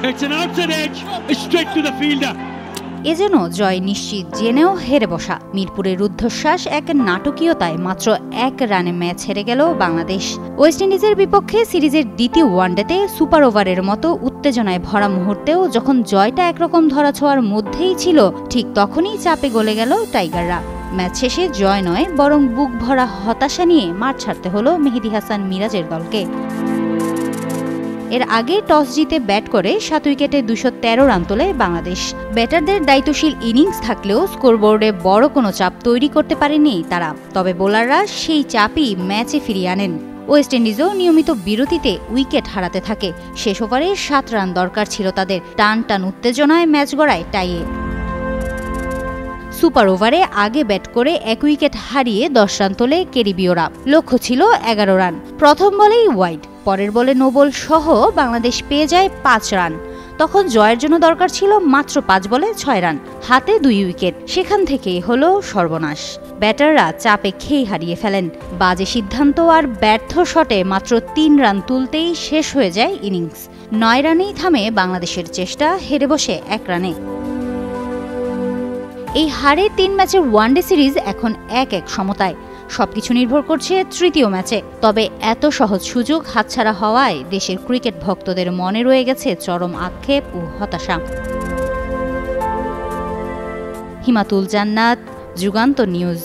It's an outside edge, straight to the fielder. এ যেন জয় নিশ্চিত জেনেও হেরে বসা। মিরপুরের রুদ্ধশ্বাস এক নাটকীয়তায় মাত্র 1 রানে ম্যাচ হেরে গেল বাংলাদেশ। ওয়েস্ট ইন্ডিজের বিপক্ষে সিরিজের দ্বিতীয় ওয়ানডেতে সুপার ওভারের মতো উত্তেজনায় ভরা মুহূর্তেও যখন জয়টা একরকম ধরাছোঁয়ার মধ্যেই ছিল, ঠিক তখনই চাপে গলে গেল টাইগাররা। ম্যাচ শেষে জয় নয়, বরং বুক ভরা হতাশা নিয়ে মাঠ ছাড়তে হলো মেহেদী হাসান মিরাজের দলকে। এর আগে টস জিতে ব্যাট করে 7 উইকেটে 213 রান তোলে বাংলাদেশ। ব্যাটারদের দায়িত্বশীল ইনিংস থাকলেও স্কোরবোর্ডে বড় কোনো চাপ তৈরি করতে পারেনি তারা। তবে বোলাররা সেই চাপই ম্যাচে ফিরিয়ে আনেন। ওয়েস্ট ইন্ডিজও নিয়মিত বিরতিতে উইকেট হারাতে থাকে। শেষ ওভারে 7 রান দরকার ছিল তাদের। টান টান উত্তেজনায় ম্যাচ গড়ায় টাইয়ে। সুপার ওভারে আগে ব্যাট করে 1 উইকেট হারিয়ে 10 রান তোলে ক্যারিবীয়রা। লক্ষ্য ছিল 11 রান। প্রথম বলেই ওয়াইড, পরের বলে নো বল সহ বাংলাদেশ পেয়ে যায় 5 রান। তখন জয়ের জন্য দরকার ছিল মাত্র 5 বলে 6 রান, হাতে 2 উইকেট। সেখান থেকেই হলো সর্বনাশ। ব্যাটাররা চাপে খেয়ে হারিয়ে ফেলেন। বাজে সিদ্ধান্ত আর ব্যর্থ শটে মাত্র 3 রান তুলতেই শেষ হয়ে যায় ইনিংস। 9 রানেই থামে বাংলাদেশের চেষ্টা, হেরে বসে 1 রানে। এই হারে 3 ম্যাচের ওয়ানডে সিরিজ এখন 1-1 সমতায়। সবকিছু নির্ভর করছে তৃতীয় ম্যাচে। তবে এত সহজ সুযোগ হাতছাড়া হওয়ায় দেশের ক্রিকেট ভক্তদের মনে রয়ে গেছে চরম আক্ষেপ ও হতাশা। হিমাতুল জান্নাত, যুগান্তর নিউজ।